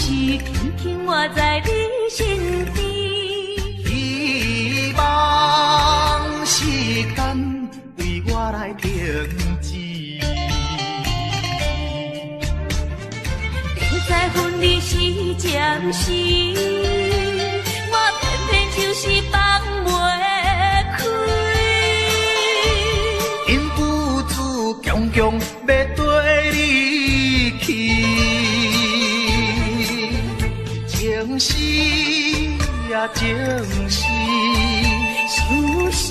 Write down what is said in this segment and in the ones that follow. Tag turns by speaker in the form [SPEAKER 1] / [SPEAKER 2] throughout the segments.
[SPEAKER 1] 轻轻活在你身边。
[SPEAKER 2] 希望时间为我来停止。
[SPEAKER 1] 明知分离是暂时，我偏偏就是放袂开。
[SPEAKER 2] 因父子强强要跟你去，情是呀情是，
[SPEAKER 1] 想是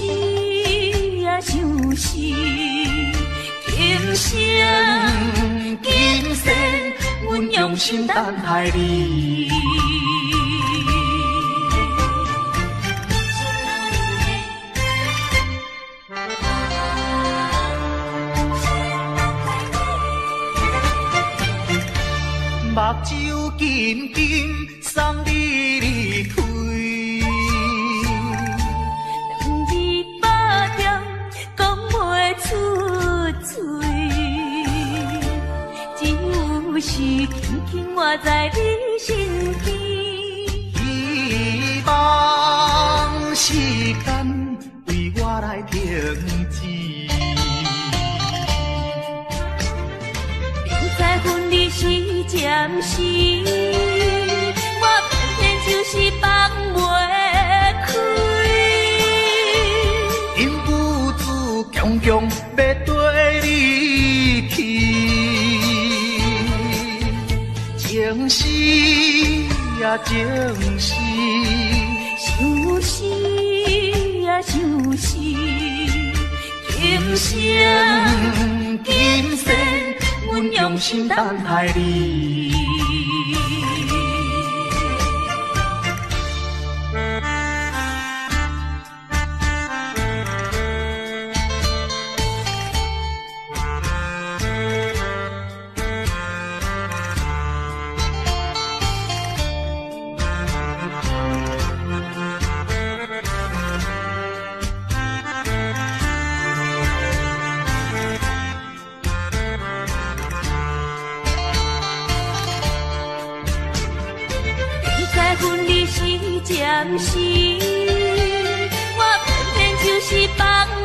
[SPEAKER 1] 呀想是，今生今世，阮用心等待你。
[SPEAKER 2] 目睭紧紧送你离开，
[SPEAKER 1] 两字百点讲袂出嘴，只有是轻轻活在你身边。
[SPEAKER 2] 希望时间为我来停止。
[SPEAKER 1] 明知分离是暂时，我偏偏就是放袂开。
[SPEAKER 2] 因父子强强要跟你去，情是呀情是，
[SPEAKER 1] 想是呀想是，今生今世，阮用心等待你。暂时，我偏偏就是放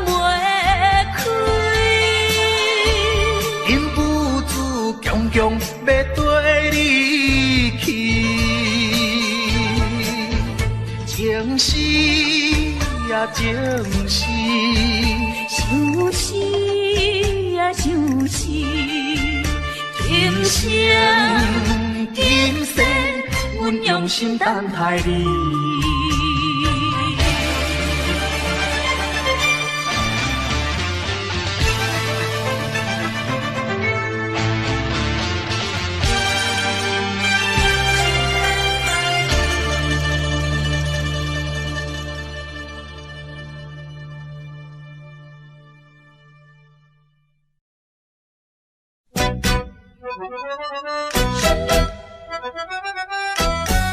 [SPEAKER 1] 袂开。
[SPEAKER 2] 因父子强强要跟你去，情是呀情是，
[SPEAKER 1] 想是呀想是，今生今世，阮用心等待你。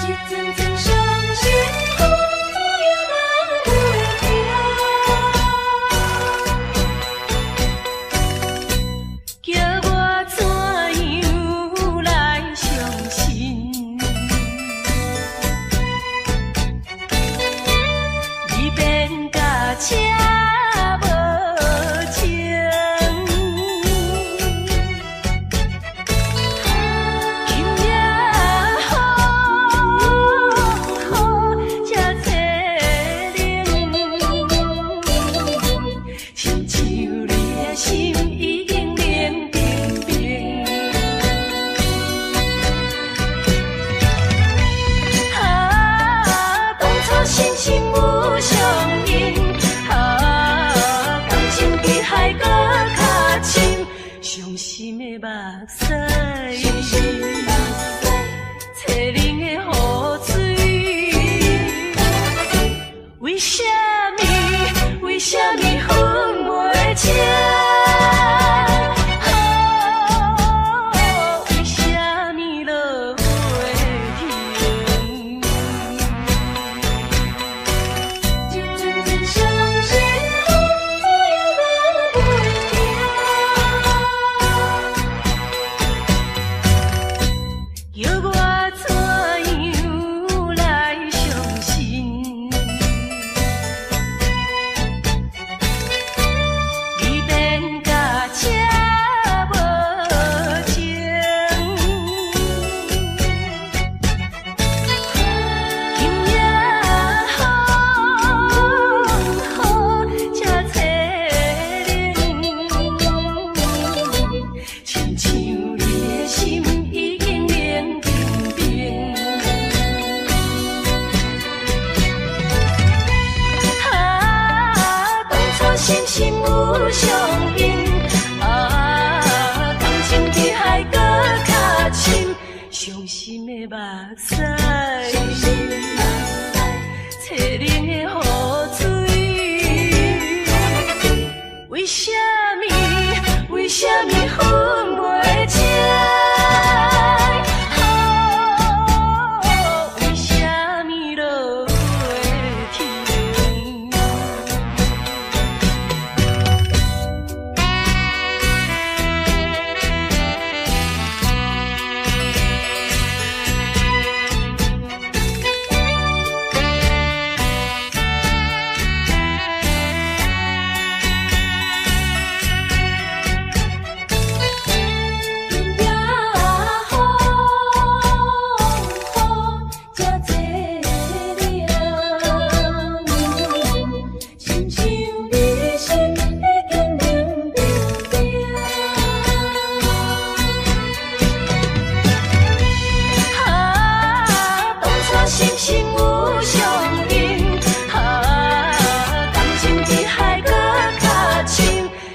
[SPEAKER 1] 一阵阵伤心风左右来回叫我怎样来相信？你变甲车无情。伤心的目屎，淬冷的雨水，为什么分袂清？为什么落花停？一阵阵伤心风左右来袂停。相因。感情比海搁较深，伤心的目屎，淬冷的雨水。为什么？为什么分袂清？为什么落袂停？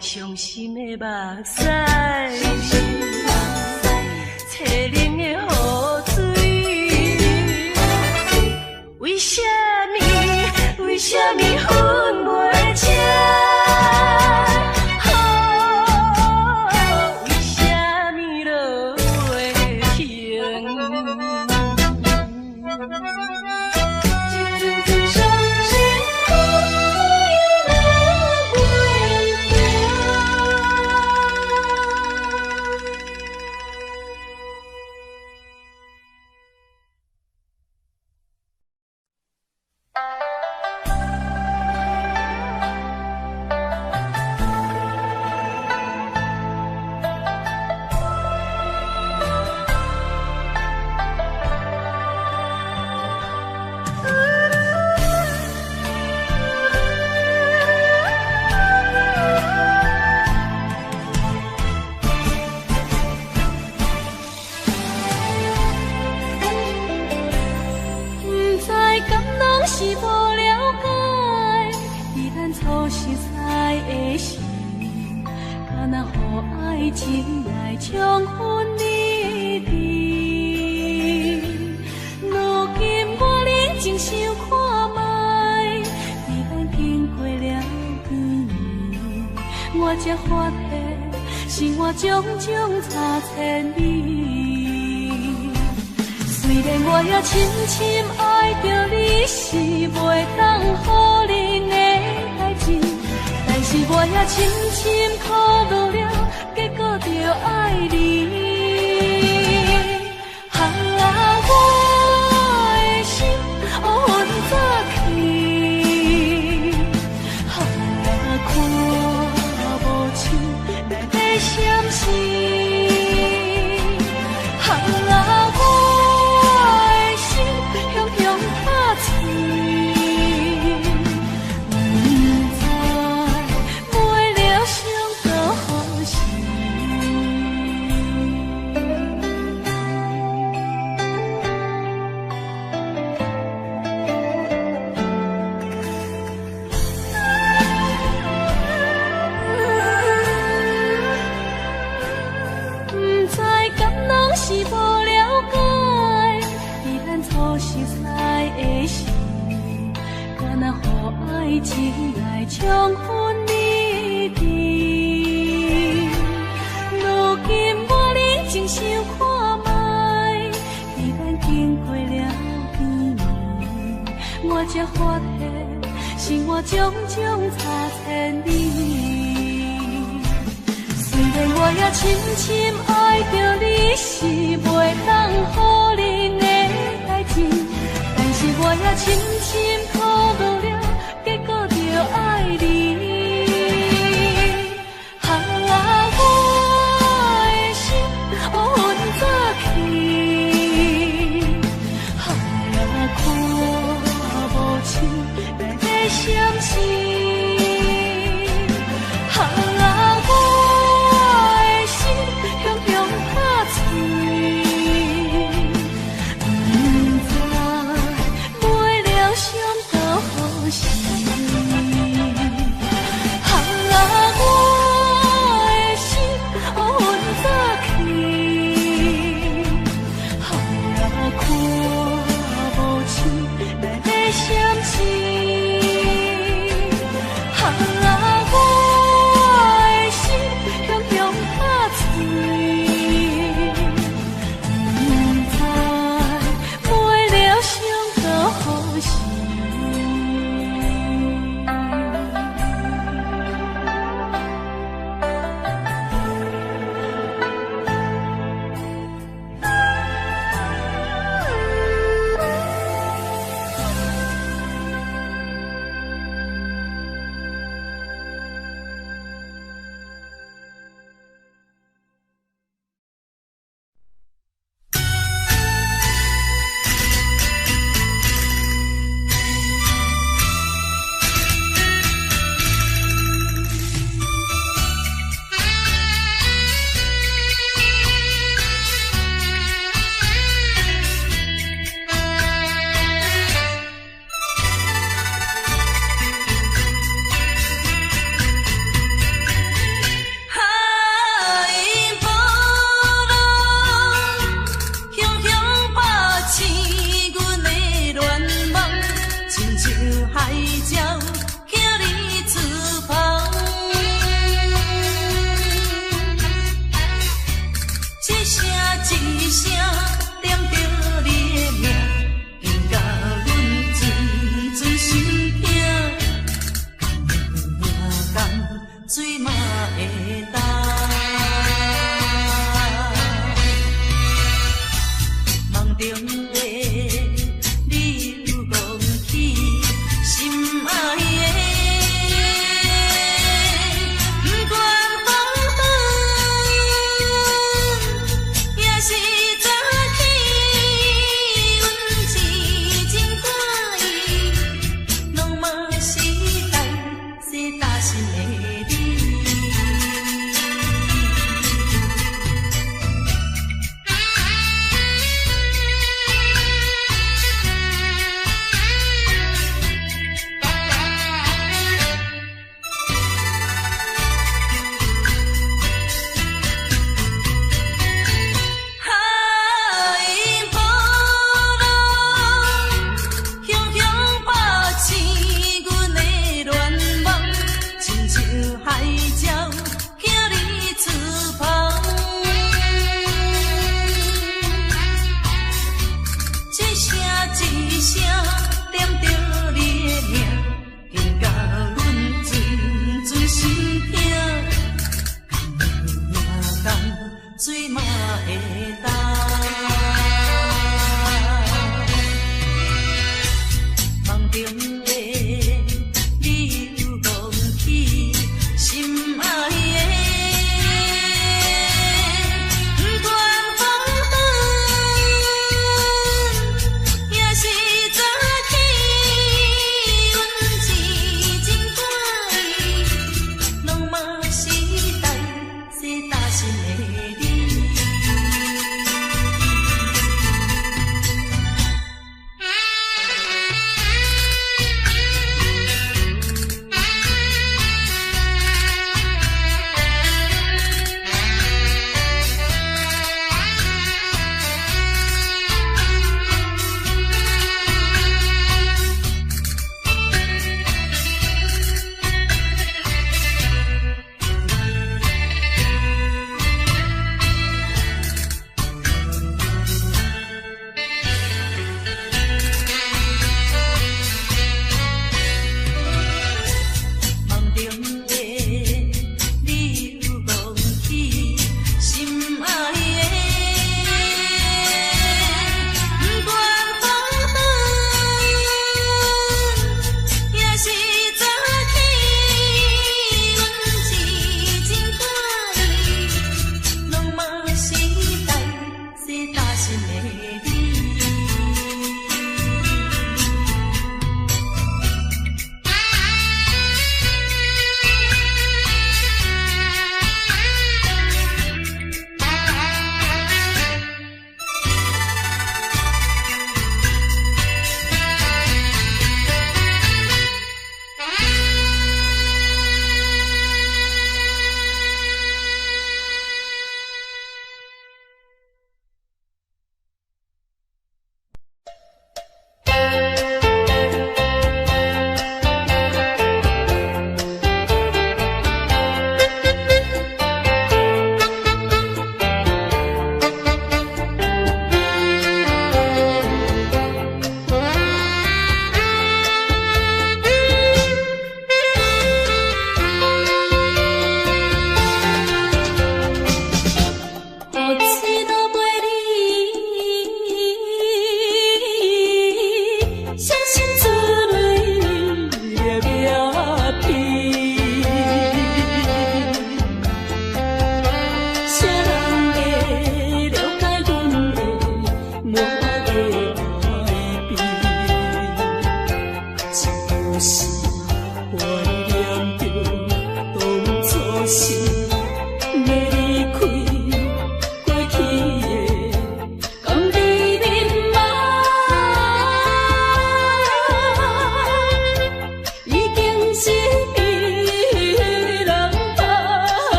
[SPEAKER 1] 伤心的目屎，淬冷的雨水。为什么？为什么分袂清？为什么落袂停？是无了解，伫咱初识在的时，敢若予爱情来冲昏你智。如今我认真想看卖，伫咱经过了几年，我才发现生活种种差千里。虽然我也深深爱着你，是袂当予人的代志，但是我也深深苦恼了，结果着爱你。我的心乌云早起，看无像来在闪烁。是无了解，伫咱初识在的时，敢若予爱情来冲昏你智。如今我认真想看卖，伫咱经过了几年，我才发现生活种种差千里。虽然我也深深爱着你，是袂当予人的代志，但是我也深深苦恼了，结果着爱你。我的心乌云早起，看无像来在闪烁。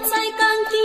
[SPEAKER 1] 想底，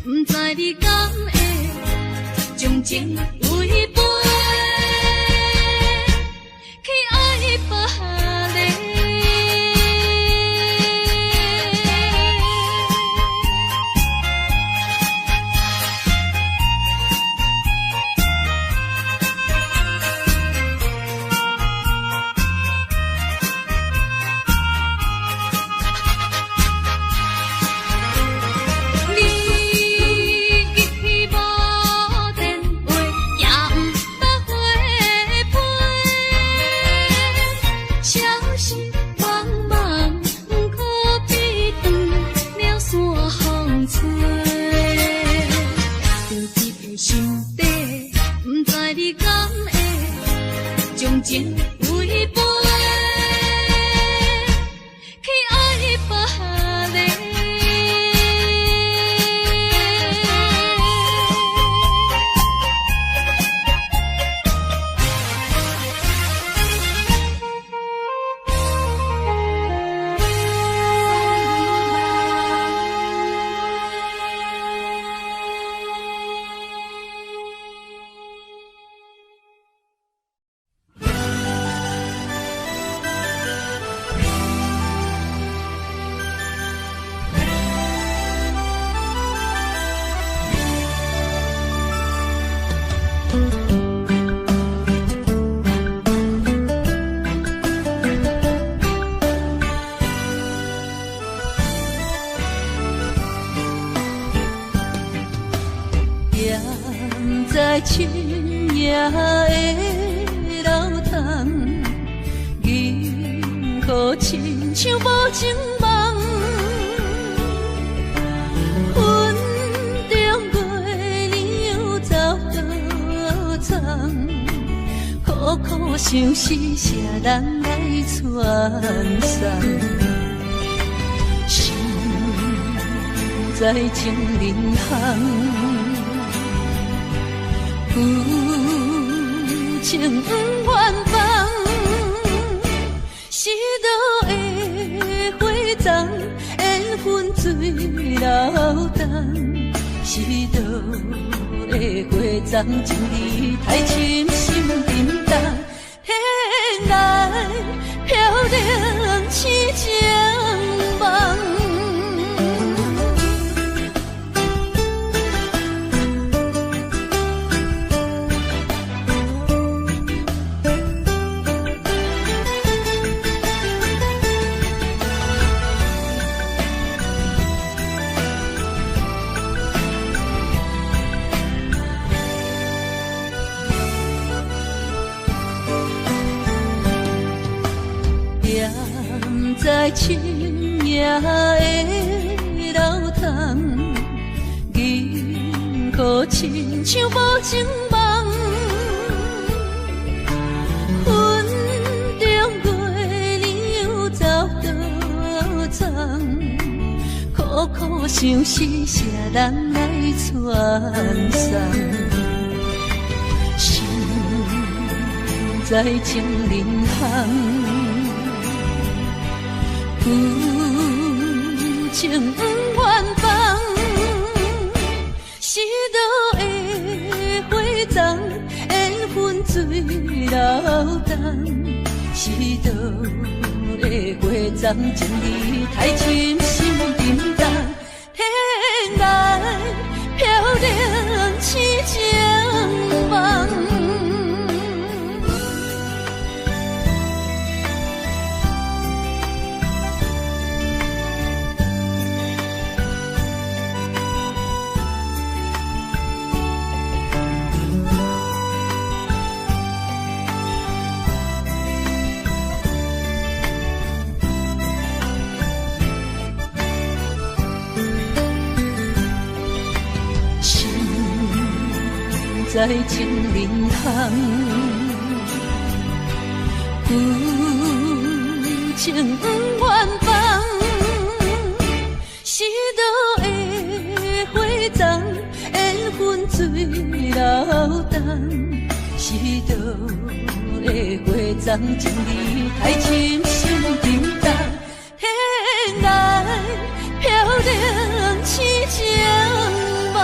[SPEAKER 1] 不知你敢将情为陪，去爱别离。将情为陪，去爱别离。在深夜的楼窗，银河亲像无情梦，云中月亮走多藏，苦苦相思谁人来传送？心在情人行。有情不愿放，是倒的花丛，缘分水流动。是倒的花丛，情义太深，心沉重。天来飘零痴情梦。在深夜的楼窗，银河亲像无情梦，云中月亮走多藏，苦苦相思谁人来传送？心在情人行。有情不愿放，是倒的花丛，缘分水流动。是倒的花丛，情义太深，心沉重。天来飘零痴情梦。在情人行，有情不愿放，是倒的花丛，缘分水流动。是倒的花丛，情义太深，心沉重。天来飘零痴情梦。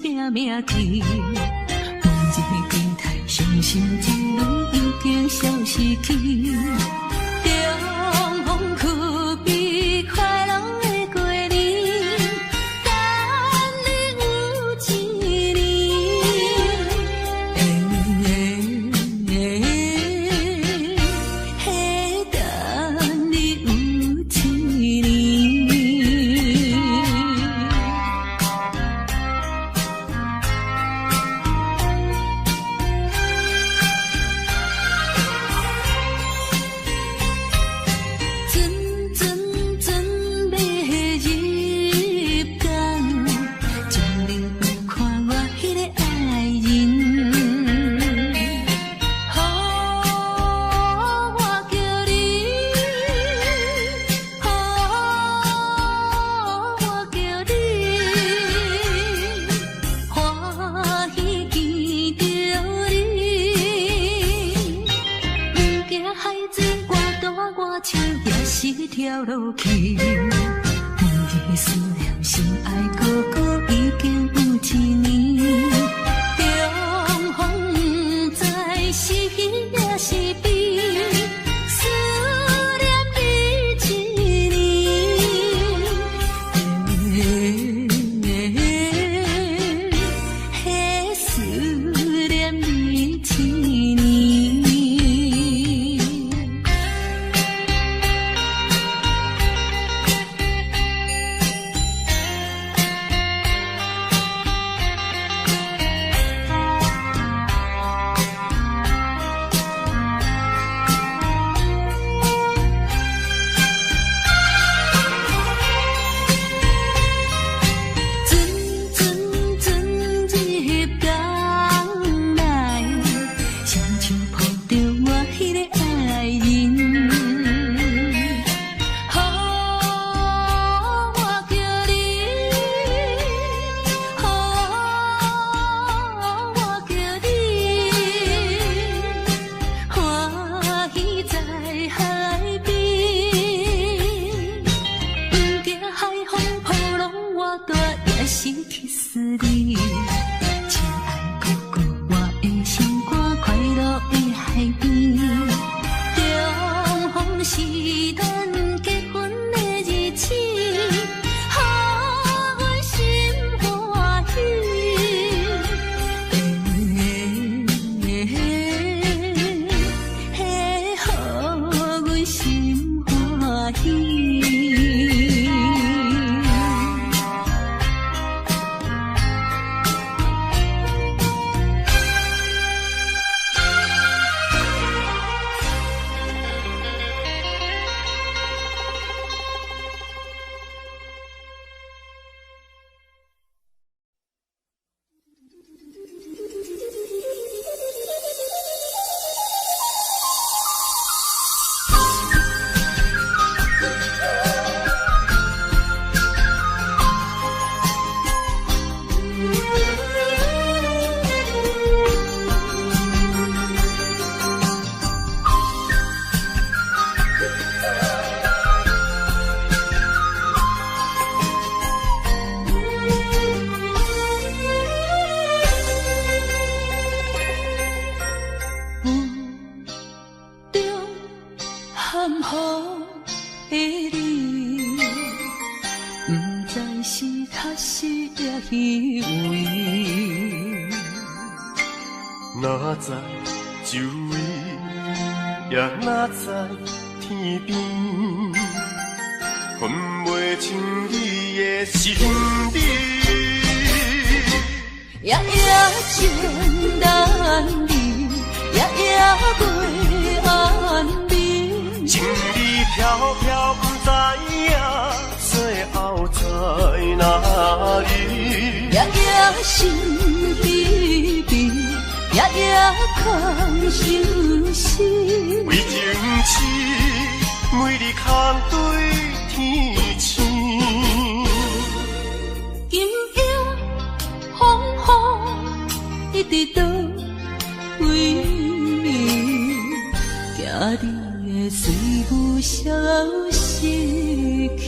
[SPEAKER 1] 拼命去。每一个电台伤心一类已经消失去。中风去悲快乐的过年，等你有一年。嘿，等你有一年。一条路去，每日思念心爱哥哥已经有一年。中风不知是喜也是悲，思念你一年，嘿，思念你一年。是去思你，亲爱哥哥，我的心肝快乐的海边。中风是咱结婚的日子，予阮心欢喜。嘿，予阮心欢喜。
[SPEAKER 3] 哪知周围，也哪知天边，分袂清你的心底。
[SPEAKER 1] 夜夜情难离，夜夜过安眠。
[SPEAKER 3] 情意飘飘，不知影最后在哪里。
[SPEAKER 1] 夜夜心悲悲，夜夜空相思。
[SPEAKER 3] 为情痴，每日空对天星。
[SPEAKER 1] 今夜风雨一直到为你，惊你的随我消失去。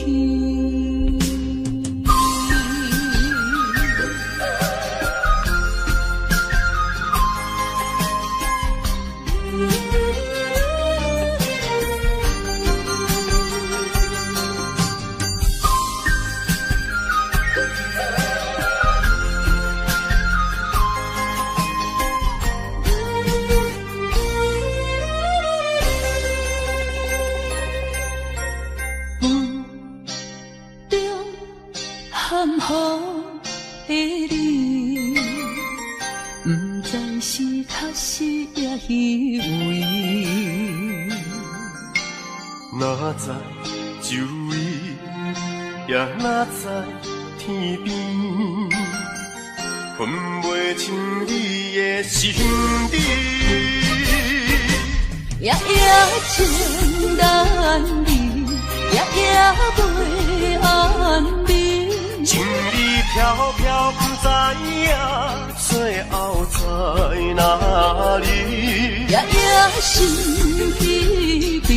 [SPEAKER 3] 哪知周围，也哪知天边，分袂清你的心底。
[SPEAKER 1] 夜夜情难离，夜夜袂安眠。
[SPEAKER 3] 情意飘飘，不知影最后在哪里。
[SPEAKER 1] 夜夜心悲悲，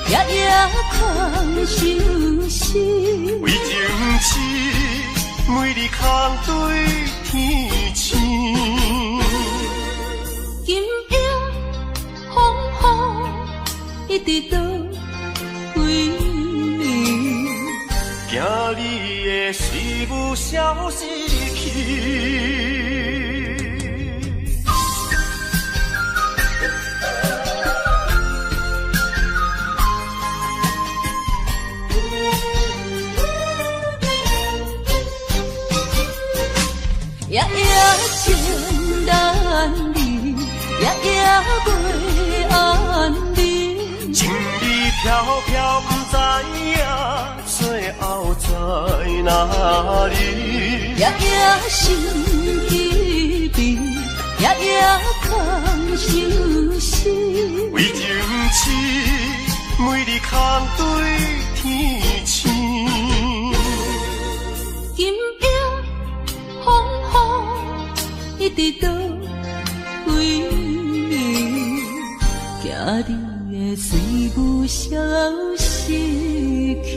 [SPEAKER 1] 夜夜空相思。
[SPEAKER 3] 为情痴，每日空对天星。
[SPEAKER 1] 今夜风雨一直到为你，
[SPEAKER 3] 惊你的随无消失去。
[SPEAKER 1] 夜夜情难离，夜夜袂安眠。
[SPEAKER 3] 情意飘飘，不知影最后在哪里。
[SPEAKER 1] 夜夜心悲悲，夜夜空相思。
[SPEAKER 3] 为情痴，每日空对天星。
[SPEAKER 1] 今夜风雨一直到为你，惊你的随无消失去。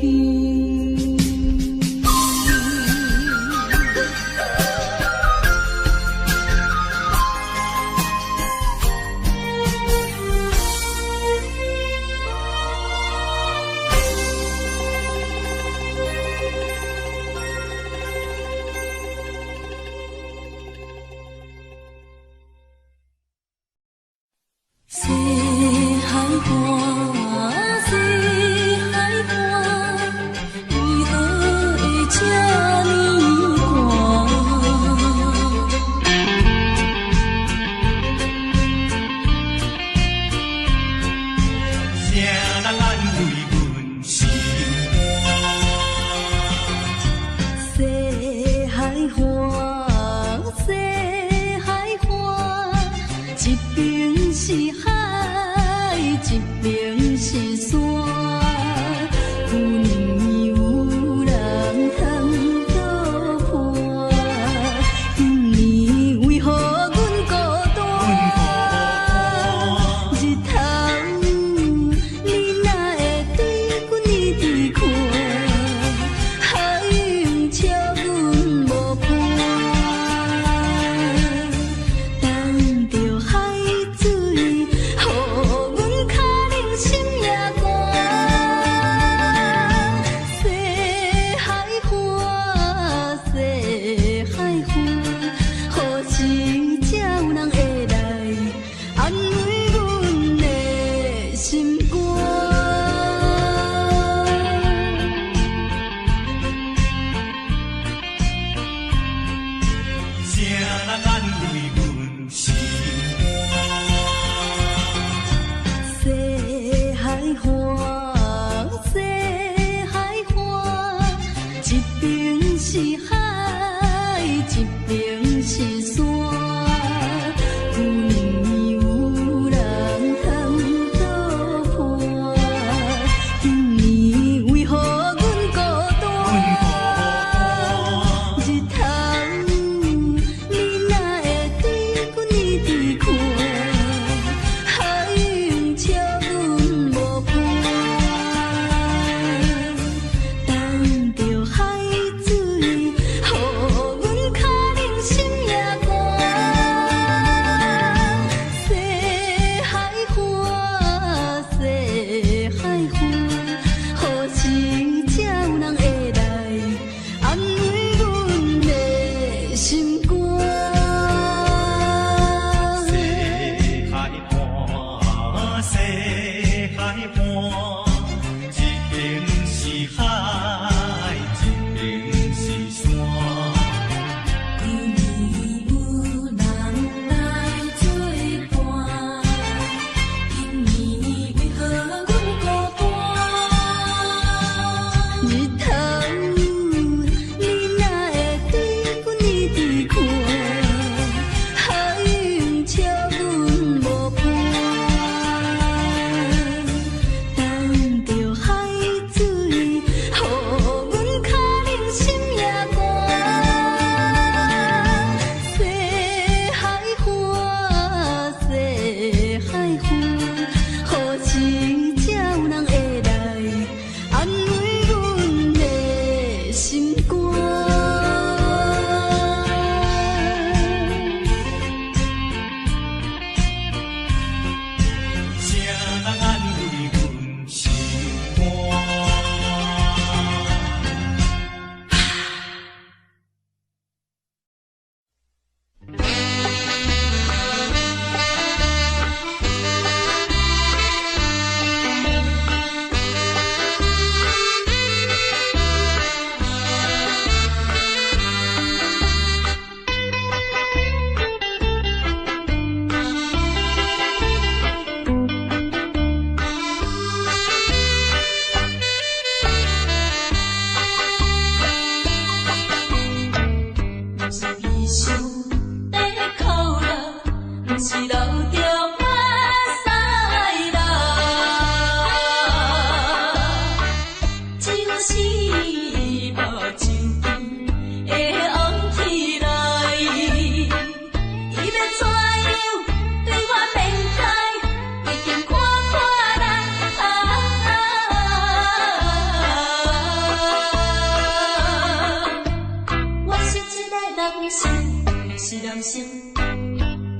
[SPEAKER 1] 生，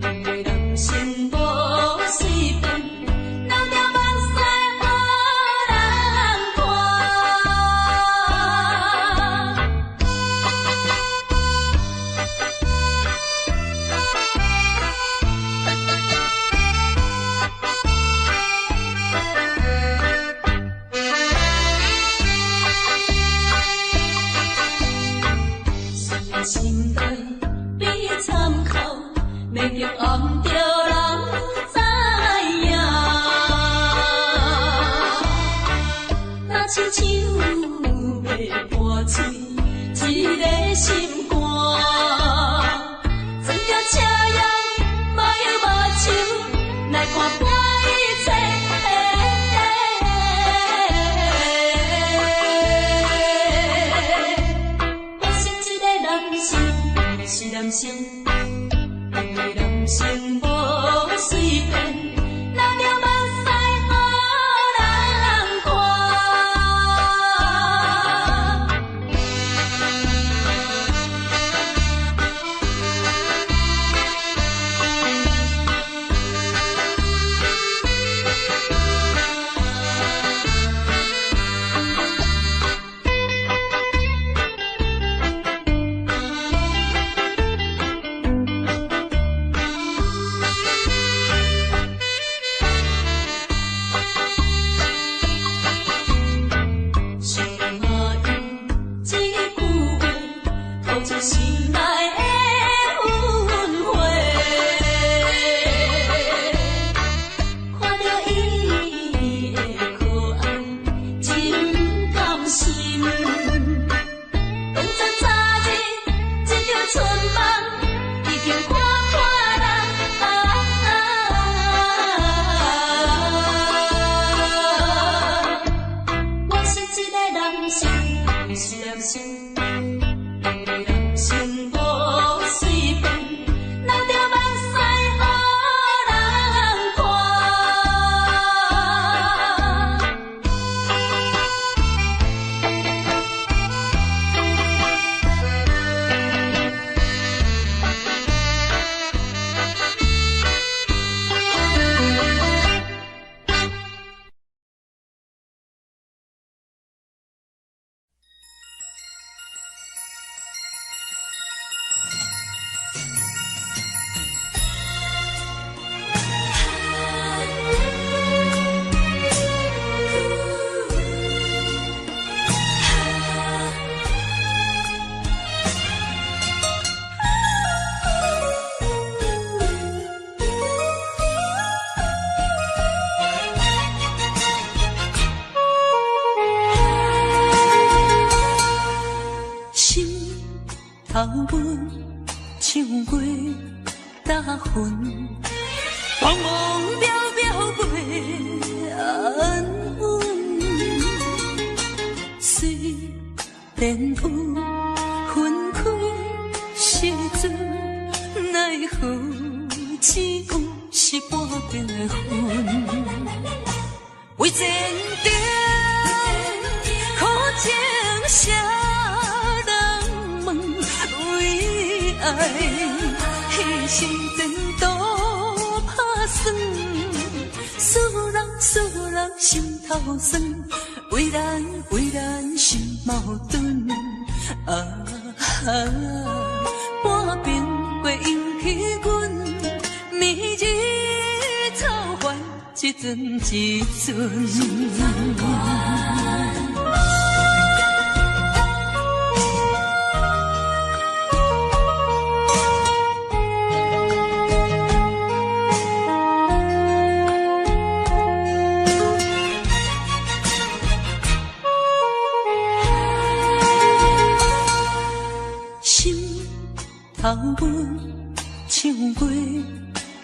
[SPEAKER 1] 对人生无随便，留着目屎予人看。心内比参考，要叫暗着人知影。若亲像要破碎一个心肝，装着车样目睭目睭来看破一切。是人生，对人生无随便，留着目屎予人看。心内的轮回，看着伊的可爱，真甘心。当作早日一条春梦，已经看破人。我是一个人生，是人生。心无随便，留着目屎予人看。头尾唱过大云，茫茫渺渺袂安稳。虽然有分开时阵，奈何只有是半边的云。为前程苦情谁人问？为爱彼时阵多打算，使人心头酸，为咱心矛盾。半边过引起阮暝日操烦一阵一阵。头尾唱过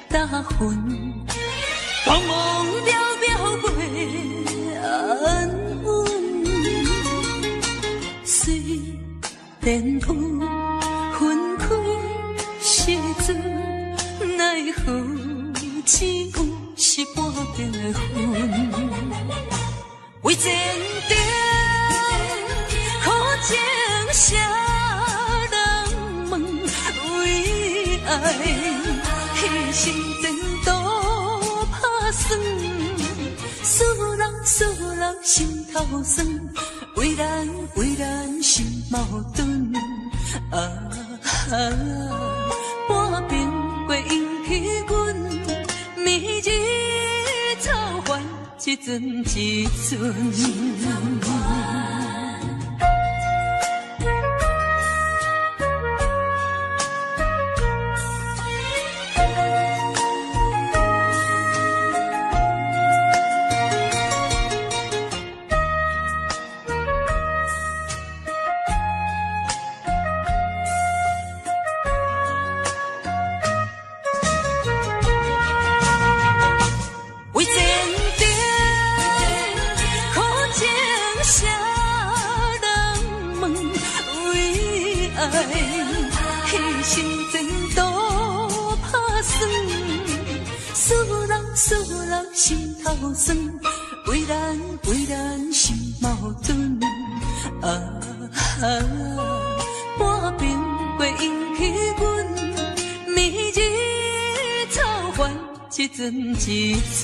[SPEAKER 1] 大云，茫茫渺渺袂安稳。虽然有分开时阵，奈何只有是半边的云。为前程苦情谁？为爱迄时前途打算，使人心头酸，为咱心矛盾。半边过引起阮迷日草原，一阵一阵。迄时前途打算，使人心头酸，为咱心矛盾。半边过引起阮迷日草原，一阵一阵。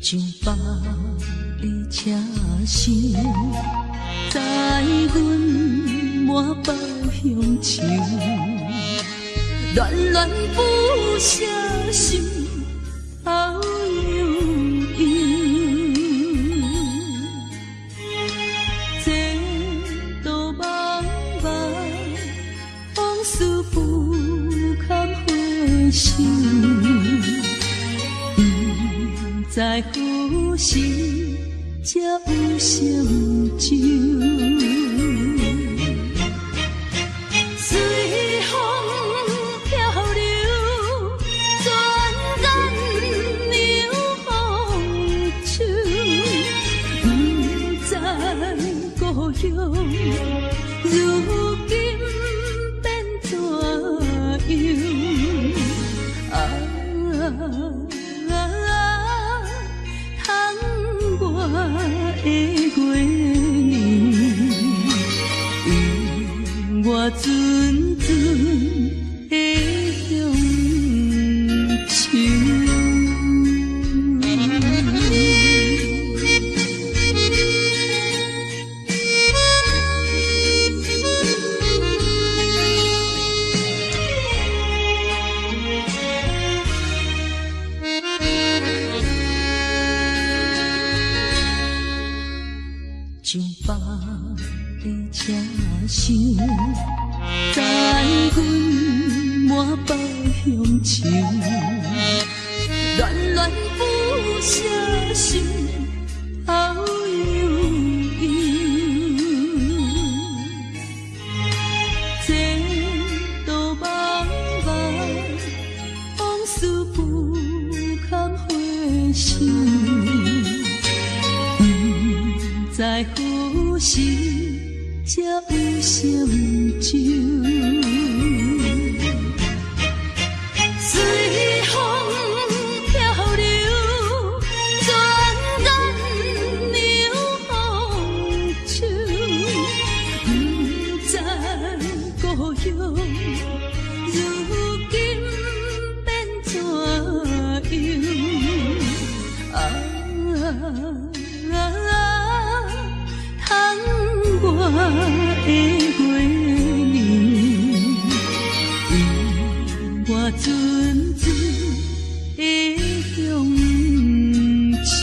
[SPEAKER 4] 上北的车声，载阮满北乡愁，恋不舍心头悠悠。这道茫茫往事不堪回首。在何时才有成就？随风漂流，转眼流风手，不知故乡如今变怎样？我的月年，我阵阵的乡愁。上北的车声，载阮满北乡愁，恋不舍心头悠悠。这道茫茫往事不堪回首。在何时才有成就？随风漂流，转眼流风手，不知故乡如今变怎样？我的月年，我阵阵的乡愁。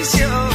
[SPEAKER 5] 多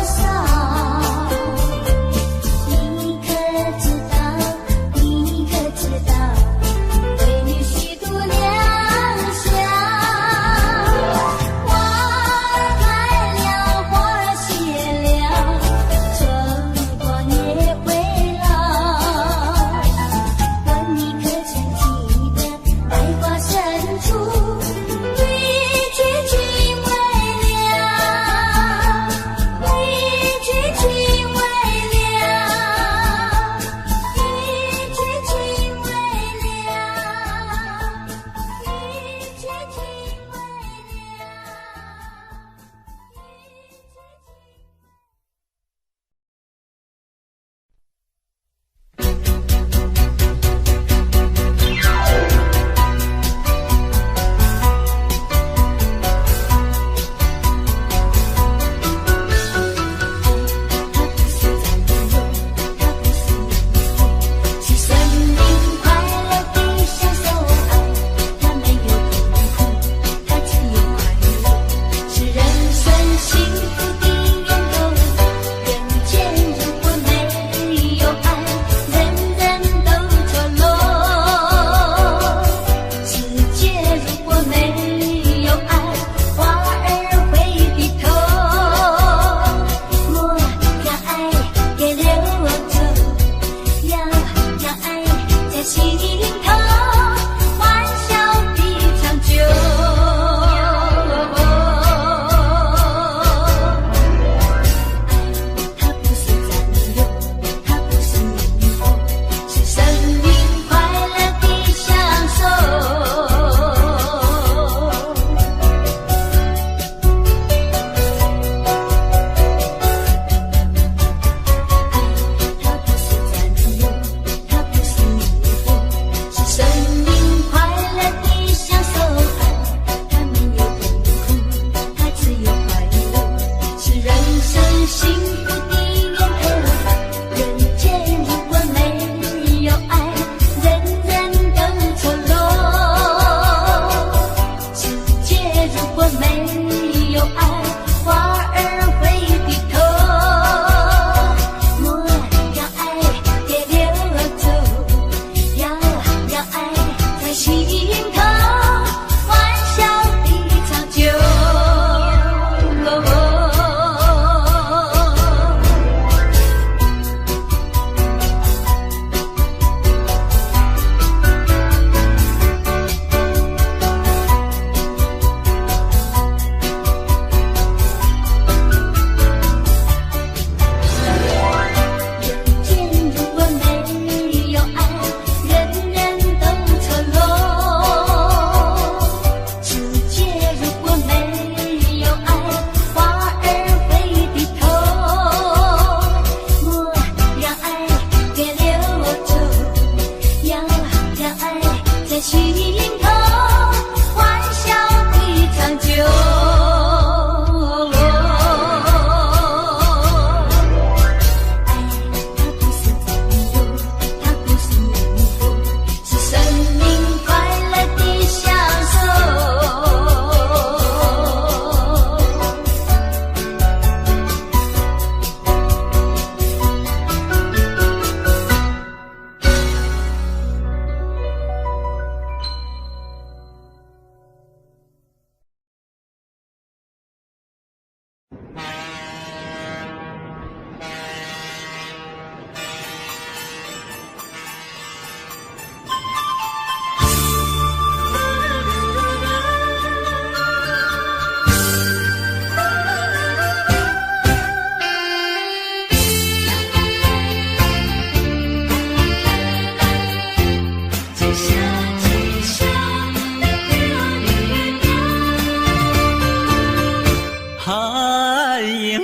[SPEAKER 5] 少？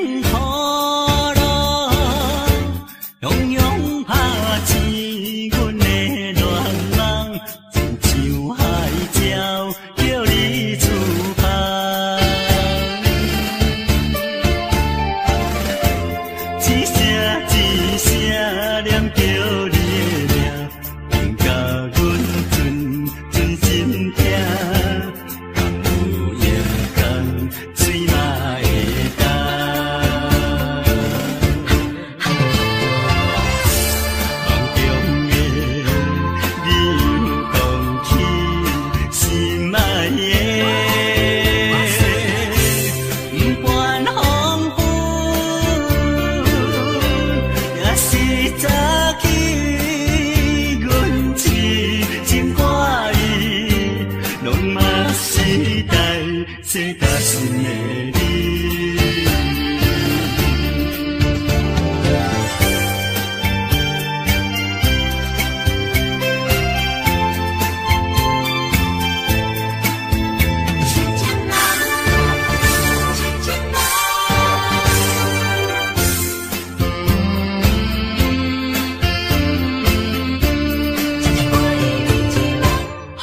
[SPEAKER 4] 迎土路，汹涌拍醒阮的恋梦，亲像海鸟叫你出发。一声一声念叫你的名，令甲阮存心痛。这搭心的你，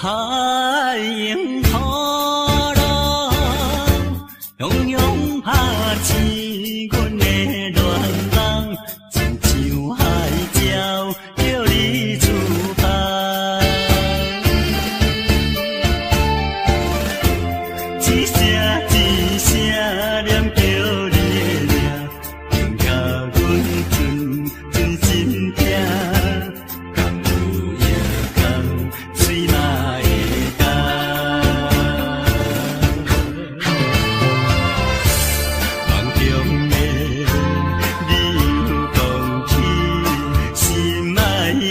[SPEAKER 4] 海迎土路，汹涌拍醒阮的恋梦，亲像海鸟叫你出发。一声一声念叫你的名，令甲阮存心痛。敢有夜空水嘛会干？梦中的你有讲起心爱的，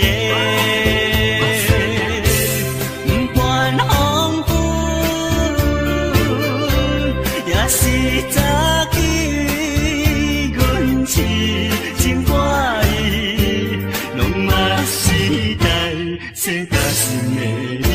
[SPEAKER 4] 不管风雨，也是早起阮痴情歌意，拢嘛是这搭心的你。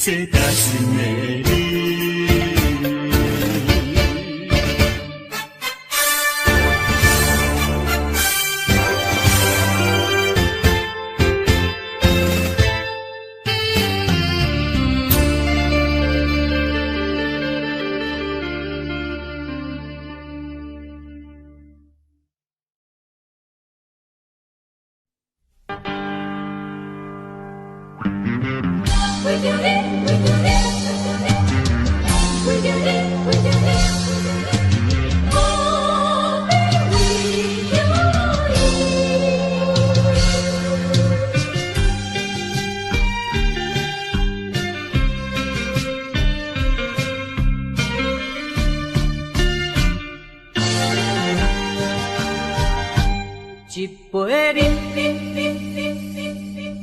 [SPEAKER 4] 这搭心的你。
[SPEAKER 1] 一杯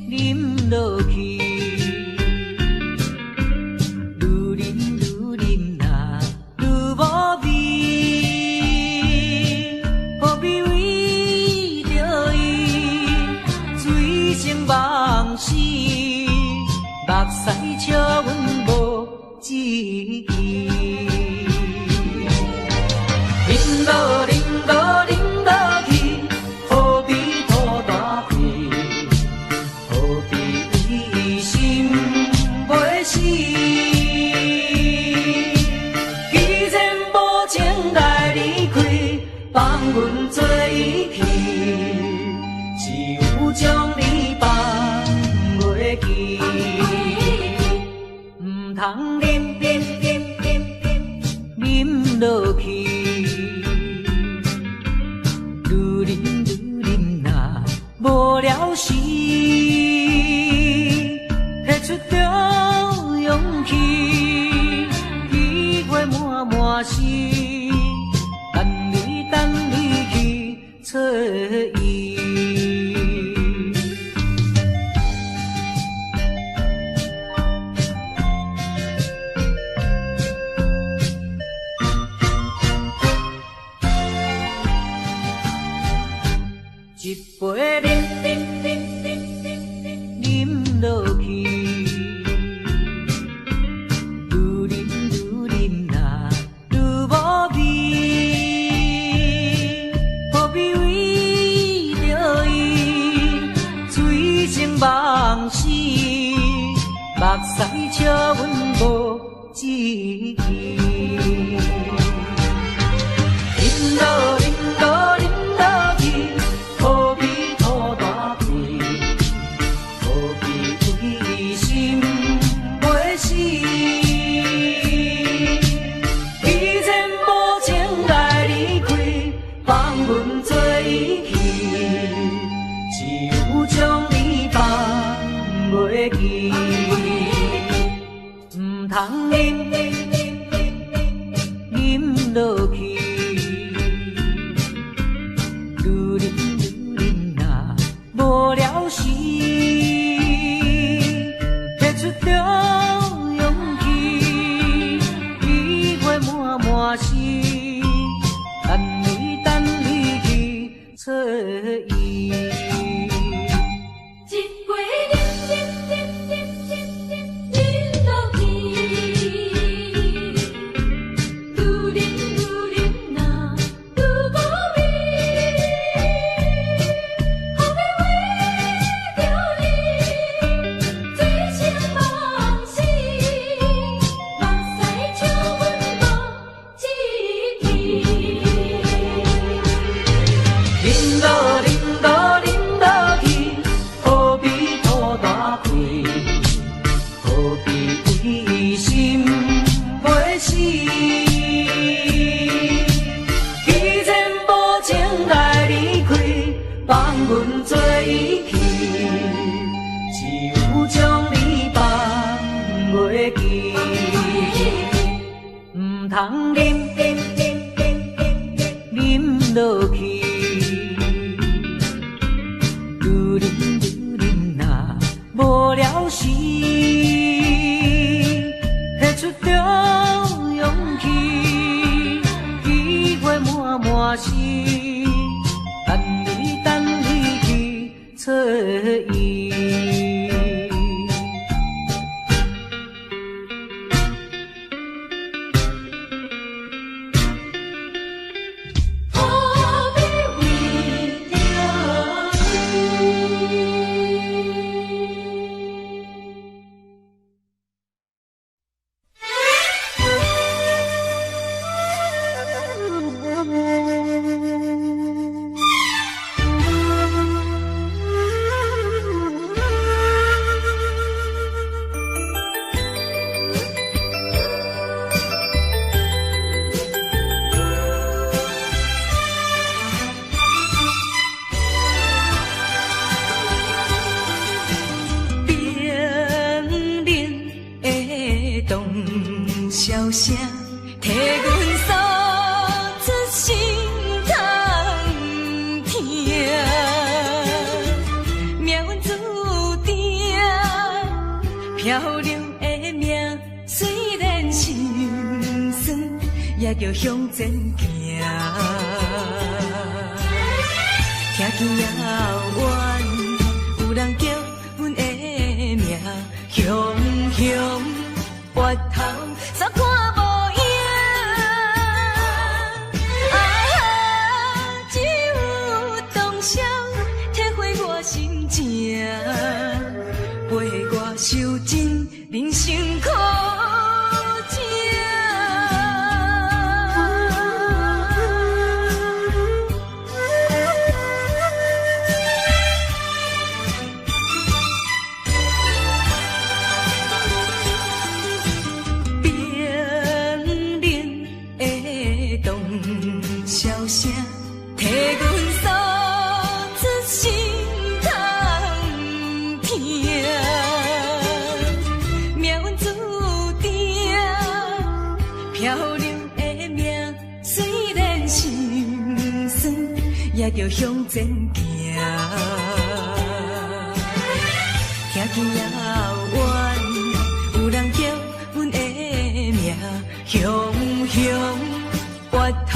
[SPEAKER 1] 饮落去，愈饮呐愈无味，何必为着伊醉生梦死？目屎笑阮无志气，饮落去。何必拖大皮？
[SPEAKER 5] 去，愈啉愈啉若无了时，摕出着勇气，喜悦满满心，等你去找伊。一杯啉落去，愈啉若愈无味，何必为着伊醉生梦死？目屎笑阮无志气，啉落啉落啉落去。何必土大开？何必为心袂死？既然无情来离开，放阮做伊去，只有将你放袂记。唔通啉落去。无了时，摕出着勇气，喜悦满满心，等你去找伊。
[SPEAKER 1] 一杯啉落去，愈啉若愈无味。阮做伊去，只有将你放袂记。唔通啉落去，愈啉若无了时，摕出着勇气，喜悦满满心。等你去找伊。
[SPEAKER 6] 笑声替阮诉出心痛疼，命运注定漂流的命，虽然心酸，也着向前行。听见遥远，有人叫阮的名，雄越头。煞看无影，只有当时体会我心情，陪我受尽人生苦情。声，替阮诉出心痛疼。命运注定漂流的命，虽然心酸，也着向前行。听见遥远，有人叫阮的名，雄雄越头。